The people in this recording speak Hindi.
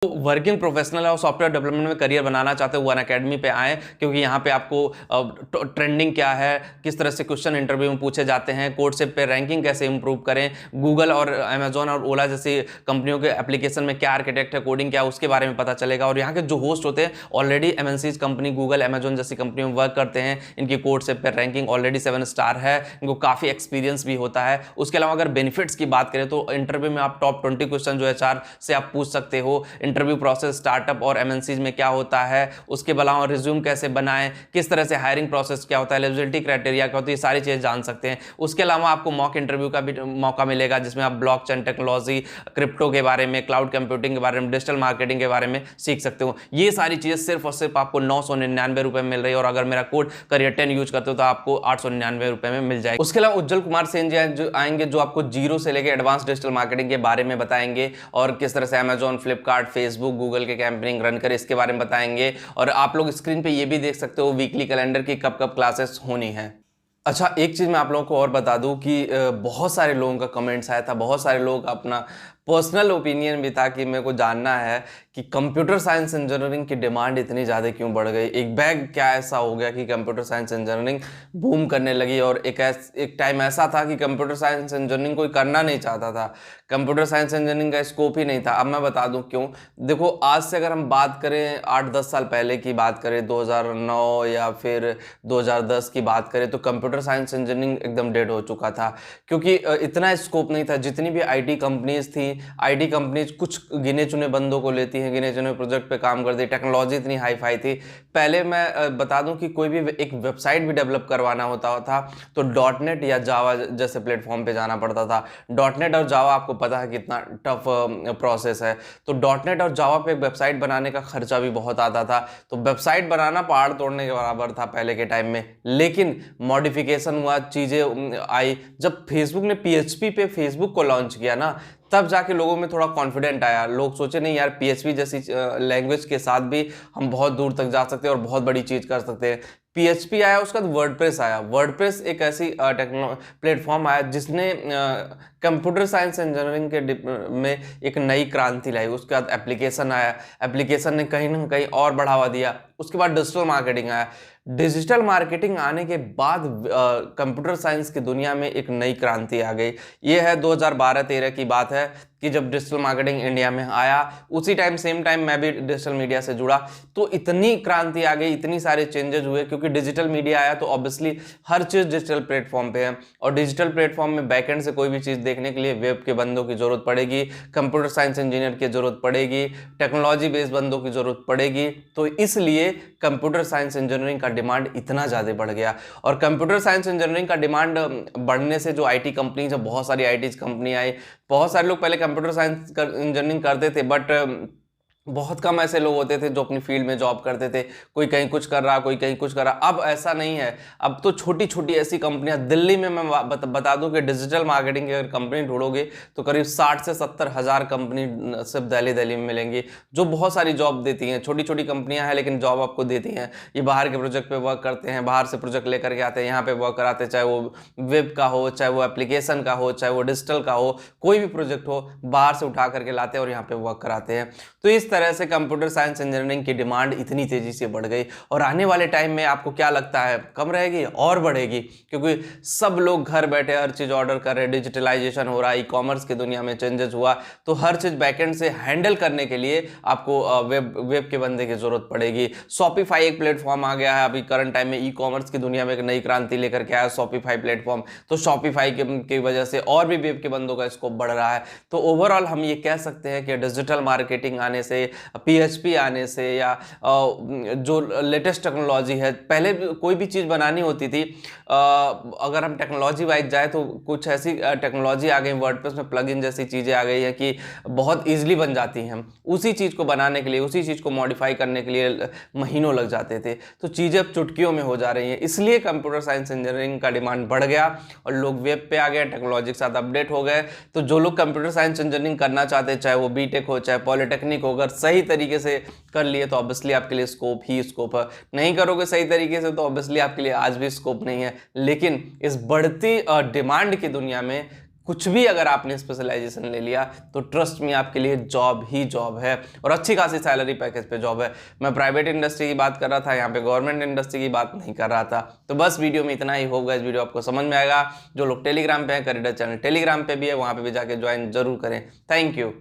वर्किंग प्रोफेशनल और सॉफ्टवेयर डेवलपमेंट में करियर बनाना चाहते हो वो अनअकैडमी पे आएँ, क्योंकि यहाँ पे आपको ट्रेंडिंग क्या है, किस तरह से क्वेश्चन इंटरव्यू में पूछे जाते हैं, कोर्सेप पे रैंकिंग कैसे इंप्रूव करें, गूगल और अमेजॉन और ओला जैसी कंपनियों के एप्लीकेशन में क्या आर्किटेक्ट है, कोडिंग क्या है, उसके बारे में पता चलेगा। और यहाँ के जो होस्ट होते हैं already MNCs company Google Amazon जैसी कंपनियों में वर्क करते हैं, इनकी कोर्सेप पे रैंकिंग ऑलरेडी 7 स्टार है, इनको काफ़ी एक्सपीरियंस भी होता है। उसके अलावा अगर बेनिफिट्स की बात करें तो इंटरव्यू में आप टॉप 20 क्वेश्चन जो एचआर से आप पूछ सकते हो। इंटरव्यू प्रोसेस स्टार्टअप और एमएनसीज में क्या होता है, उसके अलावा रिज्यूम कैसे बनाएं, किस तरह से हायरिंग प्रोसेस क्या होता है, एलिजिबिलिटी क्राइटेरिया क्या होती है, ये सारी चीज़ें जान सकते हैं। उसके अलावा आपको मॉक इंटरव्यू का भी मौका मिलेगा, जिसमें आप ब्लॉकचेन टेक्नोलॉजी, क्रिप्टो के बारे में, क्लाउड कंप्यूटिंग के बारे में, डिजिटल मार्केटिंग के बारे में सीख सकते हो। ये सारी चीज़ें सिर्फ और सिर्फ आपको 999 रुपये में मिल रही है, और अगर मेरा कोड करियर 10 यूज करते हो तो आपको 899 रुपये में मिल जाएगा। उसके अलावा उज्जवल कुमार सेन जी आएंगे, जो आपको जीरो से लेकर एडवांस डिजिटल मार्केटिंग के बारे में बताएंगे, और किस तरह से अमेजॉन, फ्लिपकार्ट, फेसबुक, गूगल के कैंपेनिंग रन करे इसके बारे में बताएंगे। और आप लोग स्क्रीन पे ये भी देख सकते हो वीकली कैलेंडर की कब कब क्लासेस होनी है। अच्छा, एक चीज़ मैं आप लोगों को और बता दूं कि बहुत सारे लोगों का कमेंट्स आया था, बहुत सारे लोग अपना पर्सनल ओपिनियन भी था कि मेरे को जानना है कि कंप्यूटर साइंस इंजीनियरिंग की डिमांड इतनी ज़्यादा क्यों बढ़ गई, एक बैग क्या ऐसा हो गया कि कंप्यूटर साइंस इंजीनियरिंग बूम करने लगी, और एक टाइम ऐसा था कि कंप्यूटर साइंस इंजीनियरिंग कोई करना नहीं चाहता था, कंप्यूटर साइंस इंजीनियरिंग का स्कोप ही नहीं था। अब मैं बता दूं क्यों। देखो, आज से अगर हम बात करें 8-10 साल पहले की बात करें, 2009 या फिर 2010 की बात करें, तो कंप्यूटर साइंस इंजीनियरिंग एकदम डेड हो चुका था, क्योंकि इतना स्कोप नहीं था। जितनी भी आईटी कंपनीज थी, आईटी कंपनीज कुछ गिने चुने बंदों को लेती हैं, गिने चुने प्रोजेक्ट पे काम करती, टेक्नोलॉजी इतनी हाई फाई थी। पहले मैं बता दूं कि कोई भी एक वेबसाइट भी डेवलप करवाना होता था तो डॉटनेट या जावा जैसे प्लेटफॉर्म पे जाना पड़ता था। डॉटनेट और जावा आपको पता है कितना टफ प्रोसेस है, तो डॉटनेट और जावा पे वेबसाइट बनाने का खर्चा भी बहुत आता था। तो वेबसाइट बनाना पहाड़ तोड़ने के बराबर था पहले के टाइम में। लेकिन मॉडिफिकेशन हुआ, चीज़ें आई, जब फेसबुक ने पीएचपी पे फेसबुक को लॉन्च किया ना, तब जाके लोगों में थोड़ा कॉन्फिडेंट आया। लोग सोचे नहीं यार, पीएचपी जैसी लैंग्वेज के साथ भी हम बहुत दूर तक जा सकते हैं और बहुत बड़ी चीज़ कर सकते हैं। पीएचपी आया, उसके बाद वर्डप्रेस आया। वर्डप्रेस एक ऐसी प्लेटफॉर्म आया जिसने कंप्यूटर साइंस इंजीनियरिंग के में एक नई क्रांति लाई। उसके बाद एप्लीकेशन आया, एप्लीकेशन ने कहीं ना कहीं और बढ़ावा दिया। उसके बाद डिजिटल मार्केटिंग आया। डिजिटल मार्केटिंग आने के बाद कंप्यूटर साइंस की दुनिया में एक नई क्रांति आ गई। ये है 2012-13 की बात है कि जब डिजिटल मार्केटिंग इंडिया में आया। उसी टाइम, सेम टाइम मैं भी डिजिटल मीडिया से जुड़ा, तो इतनी क्रांति आ गई, इतनी सारे चेंजेस हुए, क्योंकि डिजिटल मीडिया आया तो ऑब्वियसली हर चीज़ डिजिटल प्लेटफॉर्म पे है। और डिजिटल प्लेटफॉर्म में बैकएंड से कोई भी चीज़ देखने के लिए वेब के बंदों की जरूरत पड़ेगी, कंप्यूटर साइंस इंजीनियर की जरूरत पड़ेगी, टेक्नोलॉजी बेस्ड बंदों की जरूरत पड़ेगी। तो इसलिए कंप्यूटर साइंस इंजीनियरिंग का डिमांड इतना ज़्यादा बढ़ गया। और कंप्यूटर साइंस इंजीनियरिंग का डिमांड बढ़ने से जो आईटी कंपनीज, बहुत सारी आईटी कंपनी आई, बहुत सारे लोग पहले कंप्यूटर साइंस इंजीनियरिंग करते थे, बट बहुत कम ऐसे लोग होते थे जो अपनी फील्ड में जॉब करते थे। कोई कहीं कुछ कर रहा, कोई कहीं कुछ कर रहा। अब ऐसा नहीं है। अब तो छोटी छोटी ऐसी कंपनियां, दिल्ली में मैं बता दूं कि डिजिटल मार्केटिंग की अगर कंपनी ढूंढोगे तो करीब 60 से 70 हज़ार कंपनी सिर्फ दिल्ली में मिलेंगी, जो बहुत सारी जॉब देती हैं। छोटी छोटी कंपनियां हैं लेकिन जॉब आपको देती हैं। ये बाहर के प्रोजेक्ट पे वर्क करते हैं, बाहर से प्रोजेक्ट लेकर के आते हैं, यहाँ पे वर्क कराते हैं, चाहे वो वेब का हो, चाहे वो एप्लीकेशन का हो, चाहे वो डिजिटल का हो, कोई भी प्रोजेक्ट हो, बाहर से उठा करके लाते हैं और यहाँ पे वर्क कराते हैं। तो इस तरह से कंप्यूटर साइंस इंजीनियरिंग की डिमांड इतनी तेजी से बढ़ गई। और आने वाले टाइम में आपको क्या लगता है, कम रहेगी और बढ़ेगी? क्योंकि सब लोग घर बैठे हर चीज ऑर्डर कर रहे हैं, डिजिटलाइजेशन हो रहा है, ई कॉमर्स की दुनिया में चेंजेस हुआ, तो हर चीज बैकएंड से हैंडल करने के लिए आपको वेब के बंदे की जरूरत पड़ेगी। शॉपिफाई एक प्लेटफॉर्म आ गया है अभी करंट टाइम में, ई कॉमर्स की दुनिया में एक नई क्रांति लेकर के आया शॉपिफाई प्लेटफॉर्म। तो शॉपिफाई की वजह से और भी वेब के बंदों का स्कोप बढ़ रहा है। तो ओवरऑल हम ये कह सकते हैं कि डिजिटल मार्केटिंग आने से, पीएचपी आने से, या जो लेटेस्ट टेक्नोलॉजी है, पहले कोई भी चीज़ बनानी होती थी, अगर हम टेक्नोलॉजी वाइज जाए तो कुछ ऐसी टेक्नोलॉजी आ गई, वर्डप्रेस में प्लगइन जैसी चीज़ें आ गई है कि बहुत ईजिली बन जाती हैं। उसी चीज़ को बनाने के लिए, उसी चीज़ को मॉडिफाई करने के लिए महीनों लग जाते थे। तो चीज़ें अब चुटकियों में हो जा रही हैं। इसलिए कंप्यूटर साइंस इंजीनियरिंग का डिमांड बढ़ गया और लोग वेब पे आ गए, टेक्नोलॉजी के साथ अपडेट हो गए। तो जो लोग कंप्यूटर साइंस इंजीनियरिंग करना चाहते हैं, चाहे वो बीटेक हो, चाहे पॉलिटेक्निक हो, अगर सही तरीके से कर लिए तो ऑब्वियसली आपके लिए स्कोप ही स्कोप है। नहीं करोगे सही तरीके से तो ऑब्वियसली आपके लिए आज भी स्कोप नहीं है। लेकिन इस बढ़ती डिमांड की दुनिया में कुछ भी अगर आपने स्पेशलाइजेशन ले लिया तो ट्रस्ट में आपके लिए जॉब ही जॉब है, और अच्छी खासी सैलरी पैकेज पे जॉब है। मैं प्राइवेट इंडस्ट्री की बात कर रहा था, यहाँ पे गवर्नमेंट इंडस्ट्री की बात नहीं कर रहा था। तो बस वीडियो में इतना ही होगा, इस वीडियो आपको समझ में आएगा। जो लोग टेलीग्राम पे हैं, करियर चैनल टेलीग्राम पे भी है, वहाँ पे भी जाके ज्वाइन जरूर करें। Thank you.